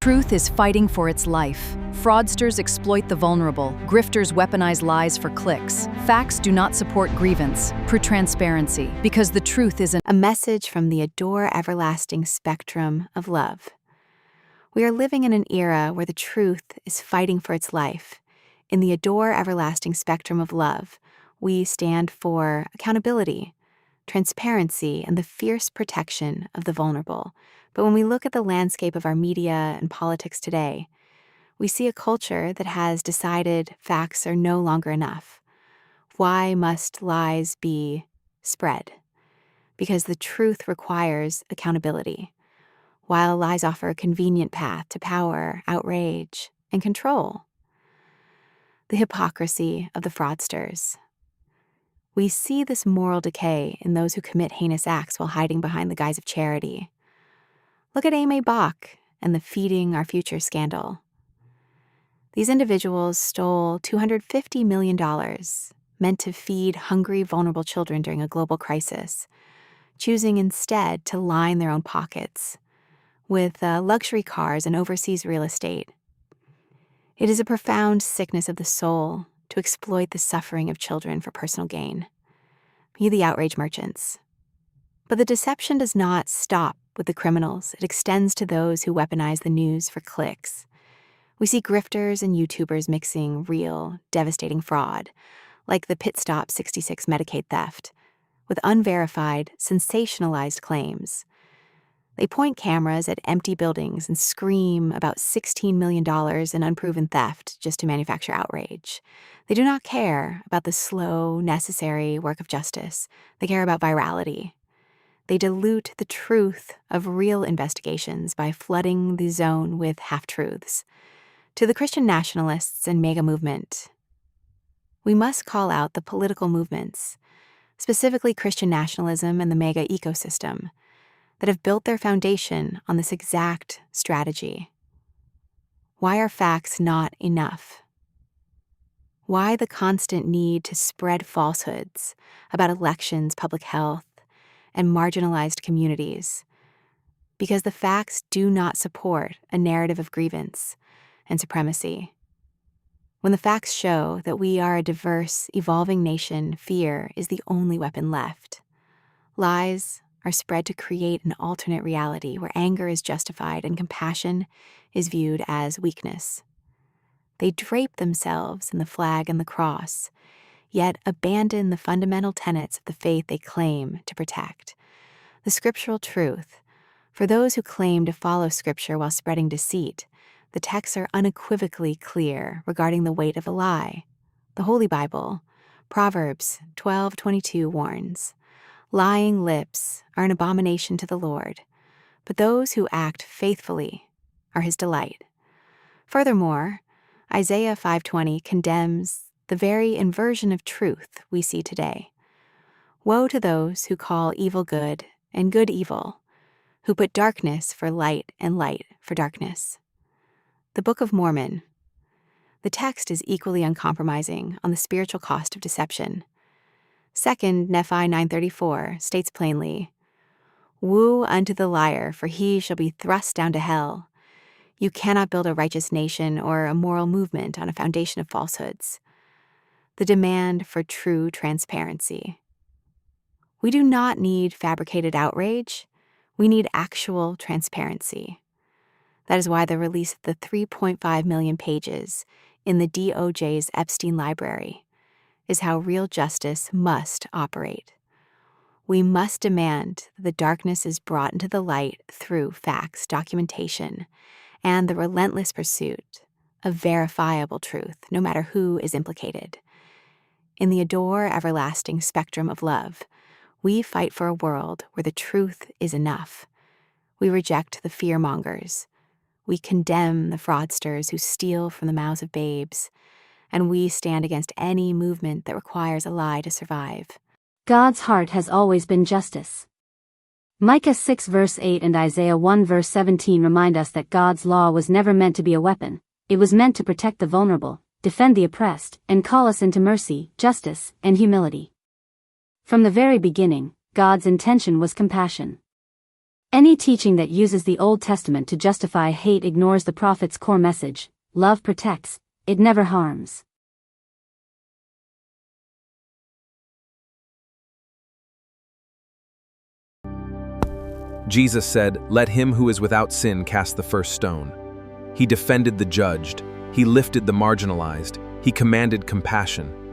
Truth is fighting for its life. Fraudsters exploit the vulnerable. Grifters weaponize lies for clicks. Facts do not support grievance. Transparency, because the truth is a message from the Adore Everlasting spectrum of love. We are living in an era where the truth is fighting for its life. In the Adore Everlasting spectrum of love, we stand for accountability, transparency, and the fierce protection of the vulnerable. But when we look at the landscape of our media and politics today, we see a culture that has decided facts are no longer enough. Why must lies be spread? Because the truth requires accountability, while lies offer a convenient path to power, outrage, and control. The hypocrisy of the fraudsters. We see this moral decay in those who commit heinous acts while hiding behind the guise of charity. Look at Amy Bach and the Feeding Our Future scandal. These individuals stole $250 million meant to feed hungry, vulnerable children during a global crisis, choosing instead to line their own pockets with luxury cars and overseas real estate. It is a profound sickness of the soul to exploit the suffering of children for personal gain. Be the outrage merchants. But the deception does not stop with the criminals. It extends to those who weaponize the news for clicks. We see grifters and YouTubers mixing real, devastating fraud, like the Pit Stop 66 Medicaid theft, with unverified, sensationalized claims. They point cameras at empty buildings and scream about $16 million in unproven theft just to manufacture outrage. They do not care about the slow, necessary work of justice. They care about virality. They dilute the truth of real investigations by flooding the zone with half-truths. To the Christian nationalists and MAGA movement, we must call out the political movements, specifically Christian nationalism and the MAGA ecosystem, that have built their foundation on this exact strategy. Why are facts not enough? Why the constant need to spread falsehoods about elections, public health, and marginalized communities? Because the facts do not support a narrative of grievance and supremacy. When the facts show that we are a diverse, evolving nation, fear is the only weapon left. Lies are spread to create an alternate reality where anger is justified and compassion is viewed as weakness. They drape themselves in the flag and the cross, yet abandon the fundamental tenets of the faith they claim to protect. The scriptural truth. For those who claim to follow Scripture while spreading deceit, the texts are unequivocally clear regarding the weight of a lie. The Holy Bible, Proverbs 12:22 warns, "Lying lips are an abomination to the Lord, but those who act faithfully are his delight." Furthermore, Isaiah 5:20 condemns the very inversion of truth we see today. Woe to those who call evil good and good evil, who put darkness for light and light for darkness. The Book of Mormon. The text is equally uncompromising on the spiritual cost of deception. 2 Nephi 9:34 states plainly, "Woe unto the liar, for he shall be thrust down to hell. You cannot build a righteous nation or a moral movement on a foundation of falsehoods." The demand for true transparency. We do not need fabricated outrage. We need actual transparency. That is why the release of the 3.5 million pages in the DOJ's Epstein library is how real justice must operate. We must demand that the darkness is brought into the light through facts, documentation, and the relentless pursuit of verifiable truth, no matter who is implicated. In the Adore Everlasting spectrum of love, we fight for a world where the truth is enough. We reject the fearmongers. We condemn the fraudsters who steal from the mouths of babes, and we stand against any movement that requires a lie to survive. God's heart has always been justice. Micah 6 verse 8 and Isaiah 1 verse 17 remind us that God's law was never meant to be a weapon. It was meant to protect the vulnerable, defend the oppressed, and call us into mercy, justice, and humility. From the very beginning, God's intention was compassion. Any teaching that uses the Old Testament to justify hate ignores the prophet's core message: love protects, it never harms. Jesus said, "Let him who is without sin cast the first stone." He defended the judged. He lifted the marginalized. He commanded compassion.